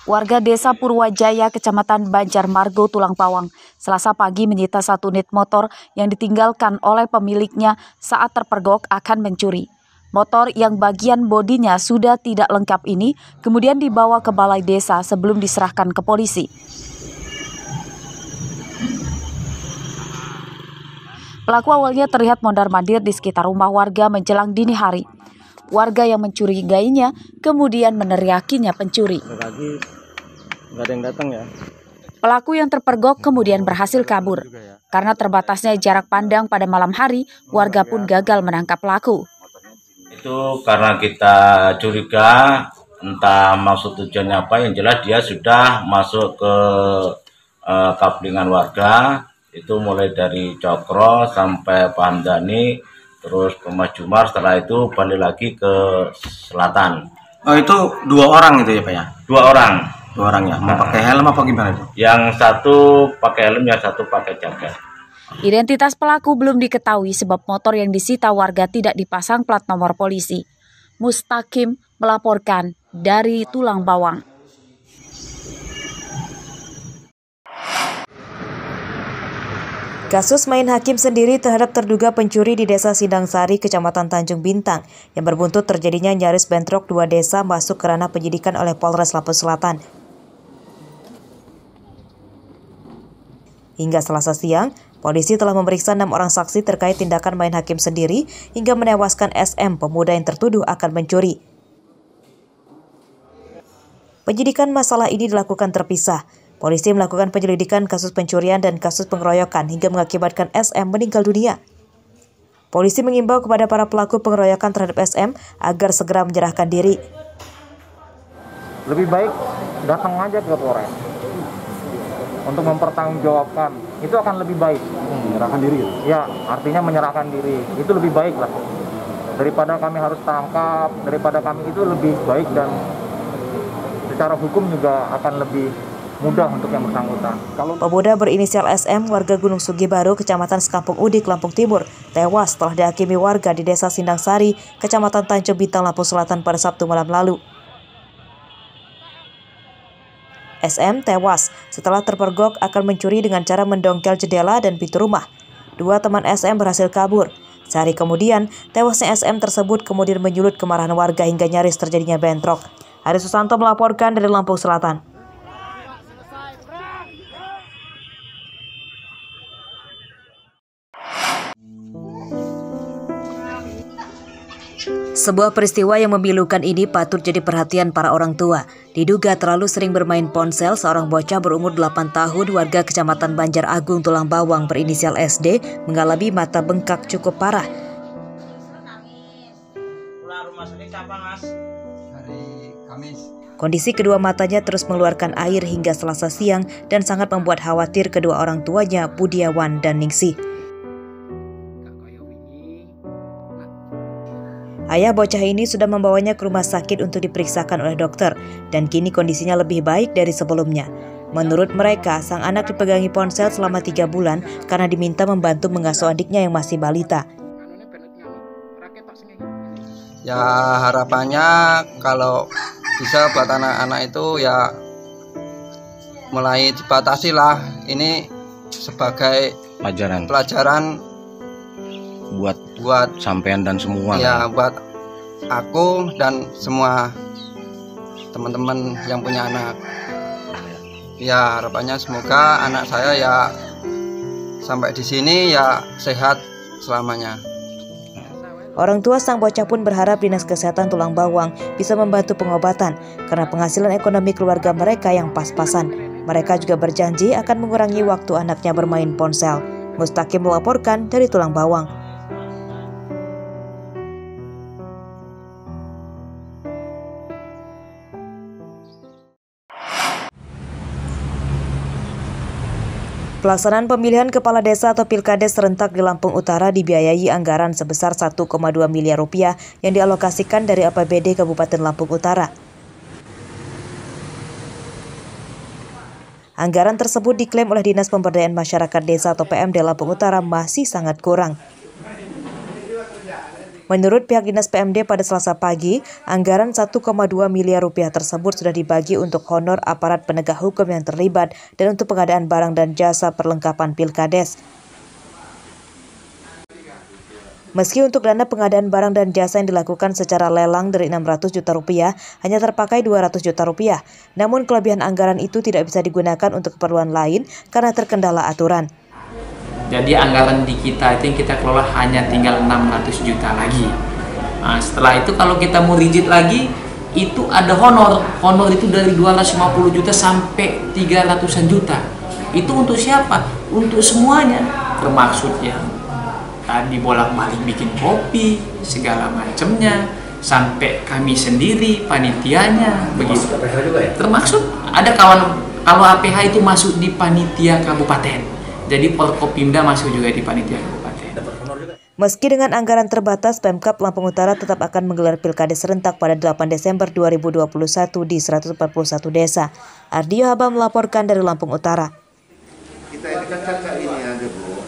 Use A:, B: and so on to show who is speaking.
A: Warga Desa Purwajaya, Kecamatan Banjarmargo, Tulang Bawang, Selasa pagi menyita 1 unit motor yang ditinggalkan oleh pemiliknya saat terpergok akan mencuri. Motor yang bagian bodinya sudah tidak lengkap ini kemudian dibawa ke balai desa sebelum diserahkan ke polisi. Pelaku awalnya terlihat mondar-mandir di sekitar rumah warga menjelang dini hari. Warga yang mencurigainya kemudian meneriakinya pencuri.
B: Nggak ada yang datang ya.
A: Pelaku yang terpergok kemudian berhasil kabur. Karena terbatasnya jarak pandang pada malam hari, warga pun gagal menangkap pelaku.
C: Itu karena kita curiga, entah maksud tujuannya apa, yang jelas dia sudah masuk ke kaplingan warga, itu mulai dari Cokro sampai Pahamdani, terus ke Mas Jumar, setelah itu balik lagi ke selatan.
B: Oh, itu 2 orang itu ya Pak ya?
C: 2 orang.
B: 2 orang ya? Mau pakai helm apa gimana itu?
C: Yang satu pakai helm, yang satu pakai jaket.
A: Identitas pelaku belum diketahui sebab motor yang disita warga tidak dipasang plat nomor polisi. Mustaqim melaporkan dari Tulang Bawang. Kasus main hakim sendiri terhadap terduga pencuri di Desa Sindang Sari, Kecamatan Tanjung Bintang, yang berbuntut terjadinya nyaris bentrok 2 desa masuk ke ranah penyidikan oleh Polres Lampung Selatan. Hingga Selasa siang, polisi telah memeriksa 6 orang saksi terkait tindakan main hakim sendiri hingga menewaskan SM, pemuda yang tertuduh akan mencuri. Penyidikan masalah ini dilakukan terpisah. Polisi melakukan penyelidikan kasus pencurian dan kasus pengeroyokan hingga mengakibatkan SM meninggal dunia. Polisi mengimbau kepada para pelaku pengeroyokan terhadap SM agar segera menyerahkan diri.
D: Lebih baik datang aja ke Polres untuk mempertanggungjawabkan, itu akan lebih baik.
B: Menyerahkan diri?
D: Ya, artinya menyerahkan diri, itu lebih baik lah. Daripada kami harus tangkap, daripada kami itu lebih baik dan secara hukum juga akan lebih mudah untuk yang bersangkutan.
A: Pemuda berinisial SM, warga Gunung Sugi Baru, Kecamatan Sekampung Udik, Lampung Timur, tewas setelah dihakimi warga di Desa Sindang Sari, Kecamatan Tanjung Bintang, Lampung Selatan pada Sabtu malam lalu. SM tewas setelah terpergok akan mencuri dengan cara mendongkel jendela dan pintu rumah. 2 teman SM berhasil kabur. Sehari kemudian, tewasnya SM tersebut kemudian menyulut kemarahan warga hingga nyaris terjadinya bentrok. Hari Susanto melaporkan dari Lampung Selatan. Sebuah peristiwa yang memilukan ini patut jadi perhatian para orang tua. Diduga terlalu sering bermain ponsel, seorang bocah berumur 8 tahun warga Kecamatan Banjar Agung, Tulang Bawang berinisial SD mengalami mata bengkak cukup parah. Kondisi kedua matanya terus mengeluarkan air hingga Selasa siang dan sangat membuat khawatir kedua orang tuanya, Budiawan dan Ningsih. Ayah bocah ini sudah membawanya ke rumah sakit untuk diperiksakan oleh dokter dan kini kondisinya lebih baik dari sebelumnya. Menurut mereka, sang anak dipegangi ponsel selama 3 bulan karena diminta membantu mengasuh adiknya yang masih balita.
E: Ya harapannya kalau bisa buat anak-anak itu ya mulai dibatasi lah. Ini sebagai pelajaran buat sampean dan semua. Ya, buat aku dan semua teman-teman yang punya anak. Ya, harapannya semoga anak saya ya sampai di sini ya sehat selamanya.
A: Orang tua sang bocah pun berharap Dinas Kesehatan Tulang Bawang bisa membantu pengobatan karena penghasilan ekonomi keluarga mereka yang pas-pasan. Mereka juga berjanji akan mengurangi waktu anaknya bermain ponsel. Mustaqim melaporkan dari Tulang Bawang. Pelaksanaan pemilihan kepala desa atau pilkades serentak di Lampung Utara dibiayai anggaran sebesar 1,2 miliar rupiah yang dialokasikan dari APBD Kabupaten Lampung Utara. Anggaran tersebut diklaim oleh Dinas Pemberdayaan Masyarakat Desa atau PMD Lampung Utara masih sangat kurang.
F: Menurut pihak Dinas PMD pada Selasa pagi, anggaran 1,2 miliar rupiah tersebut sudah dibagi untuk honor aparat penegak hukum yang terlibat dan untuk pengadaan barang dan jasa perlengkapan Pilkades. Meski untuk dana pengadaan barang dan jasa yang dilakukan secara lelang dari 600 juta rupiah hanya terpakai 200 juta rupiah, namun kelebihan anggaran itu tidak bisa digunakan untuk keperluan lain karena terkendala aturan.
G: Jadi anggaran di kita itu yang kita kelola hanya tinggal 600 juta lagi. Nah, setelah itu kalau kita mau rigid lagi, itu ada honor. Honor itu dari 250 juta sampai 300-an juta. Itu untuk siapa? Untuk semuanya. Termaksud yang tadi bolak-balik bikin kopi, segala macamnya, sampai kami sendiri, panitianya, begitu. Termaksud ada kawan, kalau APH itu masuk di panitia kabupaten. Jadi Forkopimda masuk juga di panitia kabupaten.
F: Meski dengan anggaran terbatas, Pemkab Lampung Utara tetap akan menggelar Pilkades serentak pada 8 Desember 2021 di 141 desa. Ardio Haba melaporkan dari Lampung Utara.
H: Kita ini kan ini aja, Bu.